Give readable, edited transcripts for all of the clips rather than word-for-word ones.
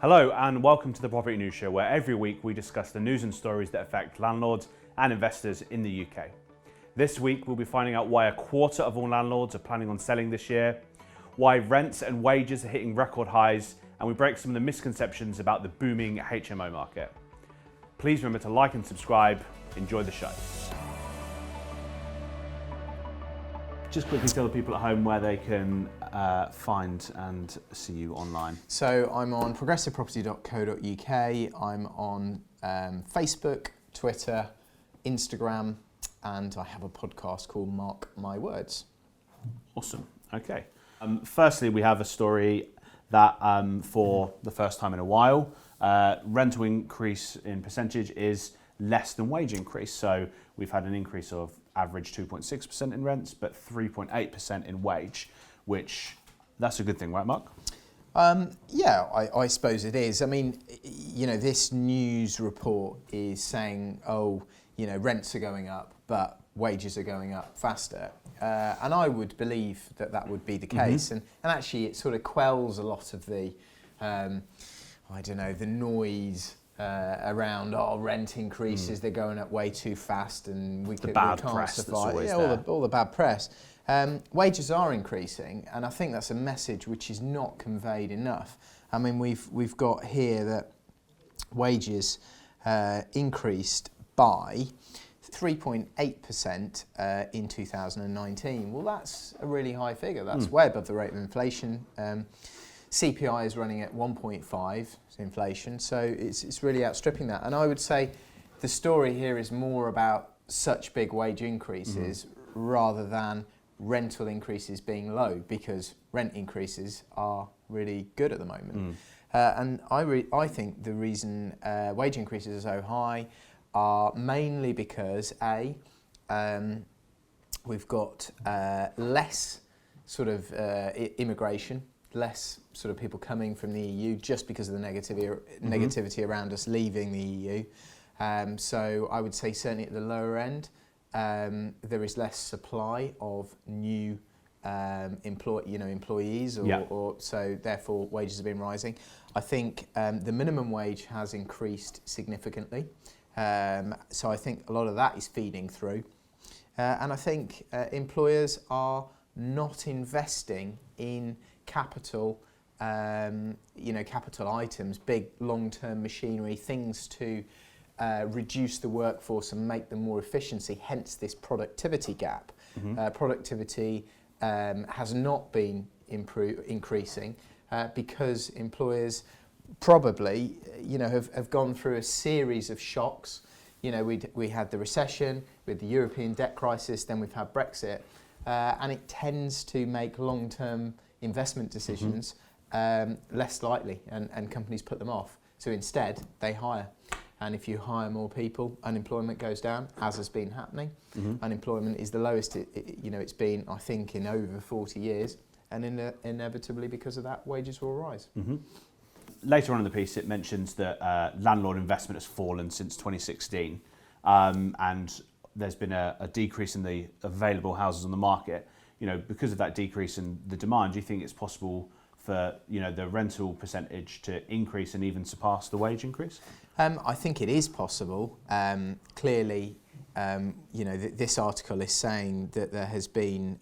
Hello and welcome to the Property News Show, where every week we discuss the news and stories that affect landlords and investors in the UK. This week we'll be finding out why a quarter of all landlords are planning on selling this year, why rents and wages are hitting record highs, and we break some of the misconceptions about the booming HMO market. Please remember to like and subscribe. Enjoy the show. Just quickly tell the people at home where they can find and see you online. So I'm on progressiveproperty.co.uk. I'm on Facebook, Twitter, Instagram, and I have a podcast called Mark My Words. Awesome. Okay. Firstly, we have a story that for the first time in a while, rental increase in percentage is less than wage increase. So we've had an increase of average 2.6% in rents, but 3.8% in wage, which that's a good thing, right, Mark? Yeah, I suppose it is. I mean, you know, this news report is saying, rents are going up, but wages are going up faster. And I would believe that that would be the case. And actually it sort of quells a lot of the, the noise around rent increases, they're going up way too fast, and we can't justify all the bad press. Wages are increasing, and I think that's a message which is not conveyed enough. I mean, we've got here that wages increased by 3.8% in 2019. Well, that's a really high figure. That's way above the rate of inflation. CPI is running at 1.5 inflation, so it's really outstripping that. And I would say the story here is more about such big wage increases rather than rental increases being low, because rent increases are really good at the moment. And I think the reason wage increases are so high are mainly because we've got less sort of immigration, less sort of people coming from the EU just because of the negativity around us leaving the EU. So I would say certainly at the lower end, there is less supply of new employees, or so therefore wages have been rising. I think the minimum wage has increased significantly. So I think a lot of that is feeding through. And I think employers are not investing in capital, capital items, big long-term machinery, things to reduce the workforce and make them more efficiency, hence this productivity gap. Productivity has not been increasing because employers probably, have gone through a series of shocks. We had the recession, with the European debt crisis, then we've had Brexit, and it tends to make long-term investment decisions less likely, and companies put them off. So instead, they hire. And if you hire more people, unemployment goes down, as has been happening. Unemployment is the lowest it's been, I think, in over 40 years. And inevitably, because of that, wages will rise. Later on in the piece, it mentions that landlord investment has fallen since 2016, and there's been a decrease in the available houses on the market. Because of that decrease in the demand, do you think it's possible for the rental percentage to increase and even surpass the wage increase? I think it is possible. Clearly, this article is saying that there has been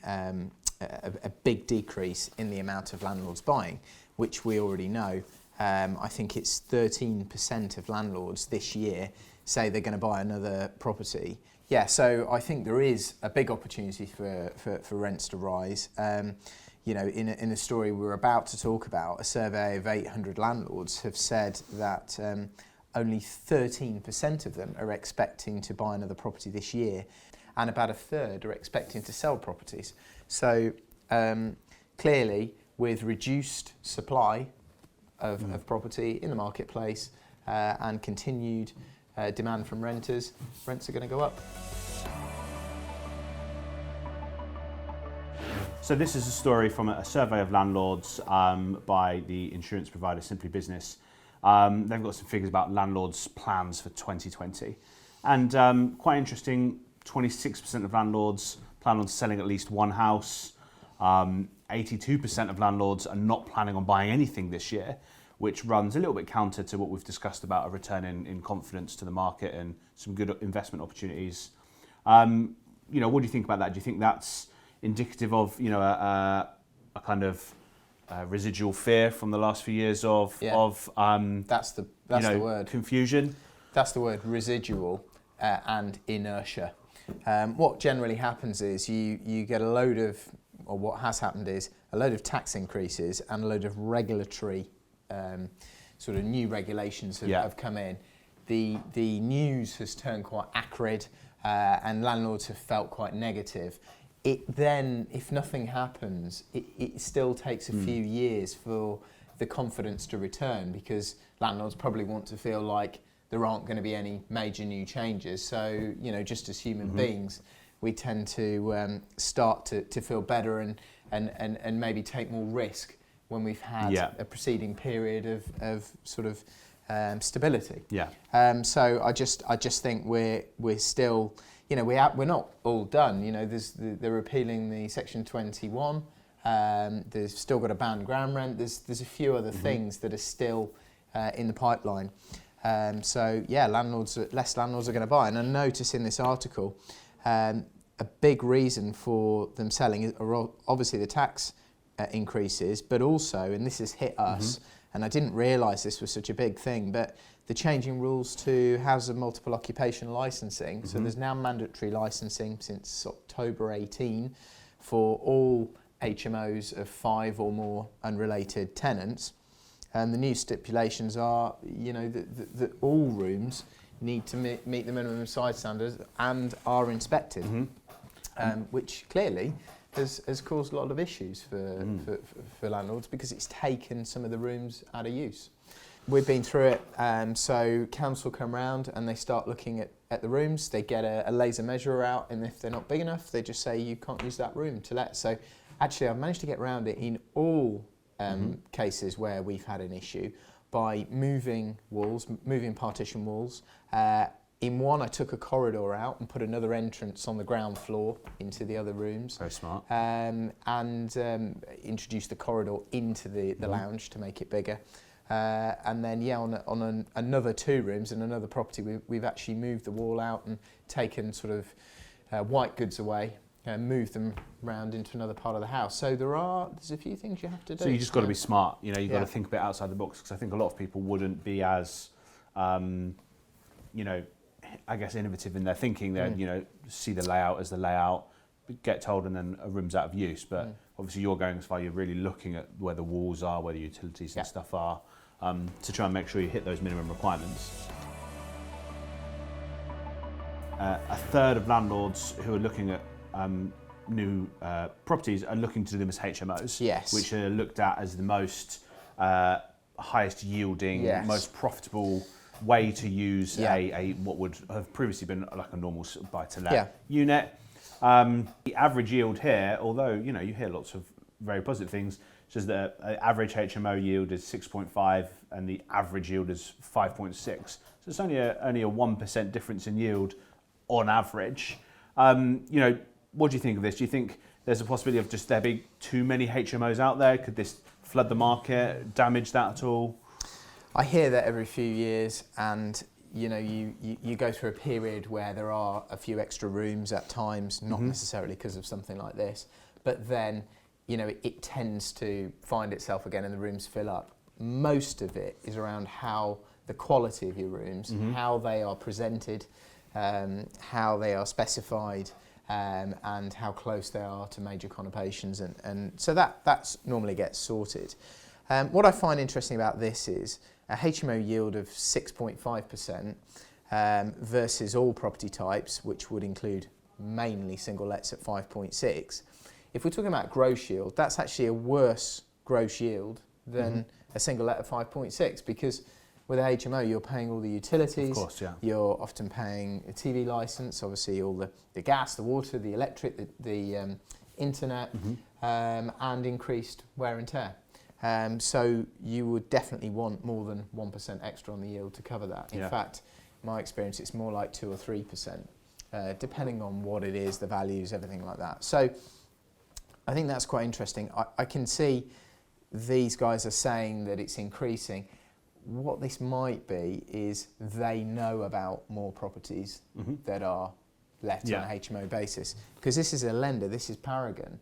a big decrease in the amount of landlords buying, which we already know. I think it's 13% of landlords this year say they're going to buy another property. Yeah, so I think there is a big opportunity for rents to rise. In a story we're about to talk about, a survey of 800 landlords have said that only 13% of them are expecting to buy another property this year, and about a third are expecting to sell properties. So clearly, with reduced supply of property in the marketplace and continued demand from renters, rents are going to go up. So this is a story from a survey of landlords by the insurance provider Simply Business. They've got some figures about landlords' plans for 2020. And quite interesting, 26% of landlords plan on selling at least one house. 82% of landlords are not planning on buying anything this year, which runs a little bit counter to what we've discussed about a return in confidence to the market and some good investment opportunities. What do you think about that? Do you think that's indicative of a kind of residual fear from the last few years of that's the word, confusion? That's the word, residual and inertia. What generally happens is you get what has happened is a load of tax increases and a load of regulatory sort of new regulations have come in. The news has turned quite acrid and landlords have felt quite negative. It then, if nothing happens, it still takes a few years for the confidence to return, because landlords probably want to feel like there aren't going to be any major new changes. So, just as human beings, we tend to start to feel better and maybe take more risk when we've had a preceding period of sort of stability. So I just think we're still, we're not all done. They're repealing the Section 21. They've still got a banned ground rent. There's a few other things that are still in the pipeline. Less landlords are going to buy. And I notice in this article, a big reason for them selling are obviously the tax increases, but also, and this has hit us, and I didn't realise this was such a big thing, but the changing rules to housing multiple occupation licensing. So there's now mandatory licensing since October 18 for all HMOs of 5 or more unrelated tenants. And the new stipulations are, that all rooms need to meet the minimum size standards and are inspected, which clearly has caused a lot of issues for landlords, because it's taken some of the rooms out of use. We've been through it, so council come round and they start looking at the rooms. They get a laser measurer out, and if they're not big enough, they just say you can't use that room to let. So actually I've managed to get around it in all cases where we've had an issue by moving partition walls. In one, I took a corridor out and put another entrance on the ground floor into the other rooms. Very smart. And introduced the corridor into the lounge to make it bigger. And then, on another 2 rooms in another property, we've actually moved the wall out and taken sort of white goods away and moved them round into another part of the house. So there's a few things you have to do. So you just got to be smart. You've got to think a bit outside the box, because I think a lot of people wouldn't be as, I guess, innovative in their thinking. They see the layout as the layout, get told, and then a room's out of use. But obviously you're going as far, you're really looking at where the walls are, where the utilities and stuff are, to try and make sure you hit those minimum requirements. A third of landlords who are looking at new properties are looking to do them as HMOs, which are looked at as the most highest yielding, most profitable way to use a what would have previously been like a normal buy-to-let unit. The average yield here, although you hear lots of very positive things, says that average HMO yield is 6.5 and the average yield is 5.6. So it's only a 1% difference in yield on average. What do you think of this? Do you think there's a possibility of just there being too many HMOs out there? Could this flood the market, damage that at all? I hear that every few years, and you go through a period where there are a few extra rooms at times, not necessarily because of something like this, but then it tends to find itself again and the rooms fill up. Most of it is around how the quality of your rooms, how they are presented, how they are specified, and how close they are to major conurbations, and so that's normally gets sorted. What I find interesting about this is a HMO yield of 6.5% versus all property types, which would include mainly single lets at 5.6. If we're talking about gross yield, that's actually a worse gross yield than a single let at 5.6, because with a HMO you're paying all the utilities, of course, you're often paying a TV licence, obviously all the gas, the water, the electric, the internet, and increased wear and tear. So you would definitely want more than 1% extra on the yield to cover that. In fact, in my experience, it's more like 2 or 3%, depending on what it is, the values, everything like that. So I think that's quite interesting. I can see these guys are saying that it's increasing. what this might be is they know about more properties that are let on a HMO basis, because this is a lender, this is Paragon.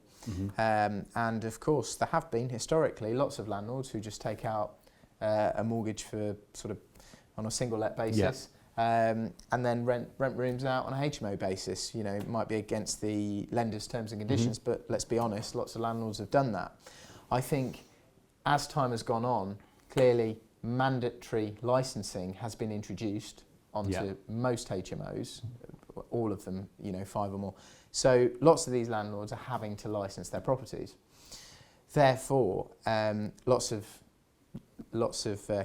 And of course, there have been historically lots of landlords who just take out a mortgage for sort of on a single let basis, and then rent rooms out on a HMO basis. You know, it might be against the lender's terms and conditions, but let's be honest, lots of landlords have done that. I think as time has gone on, clearly mandatory licensing has been introduced onto most HMOs, all of them, you know, 5 or more. So lots of these landlords are having to license their properties. Therefore, lots of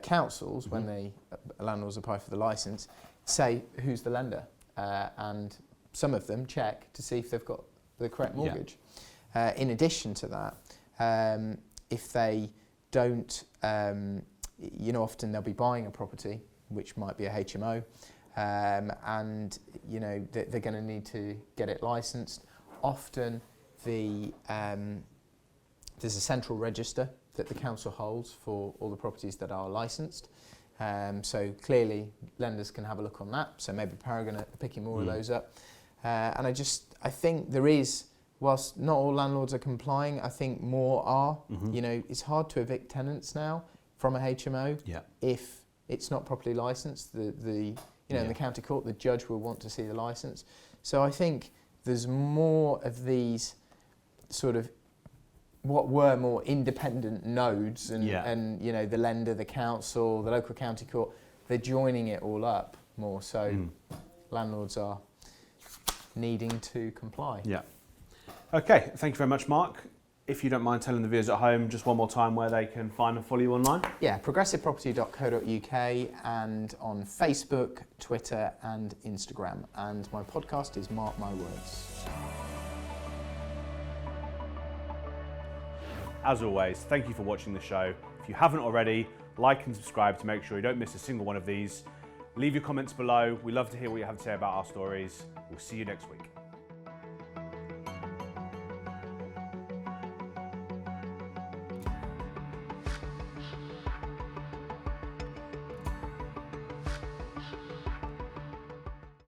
councils, when they landlords apply for the license, say who's the lender, and some of them check to see if they've got the correct mortgage. In addition to that, if they don't, you know, often they'll be buying a property which might be a HMO, and you know they're going to need to get it licensed. Often there's a central register that the council holds for all the properties that are licensed. So clearly lenders can have a look on that. So maybe Paragon are picking more of those up. And I think there is, whilst not all landlords are complying, I think more are. You know, it's hard to evict tenants now from a HMO if it's not properly licensed. In the county court, the judge will want to see the licence. So I think there's more of these sort of what were more independent nodes, and you know, the lender, the council, the local county court, they're joining it all up more. So landlords are needing to comply. Yeah. Okay, thank you very much, Mark. If you don't mind telling the viewers at home just one more time where they can find and follow you online. Yeah, progressiveproperty.co.uk, and on Facebook, Twitter and Instagram. And my podcast is Mark My Words. As always, thank you for watching the show. If you haven't already, like and subscribe to make sure you don't miss a single one of these. Leave your comments below. We love to hear what you have to say about our stories. We'll see you next week.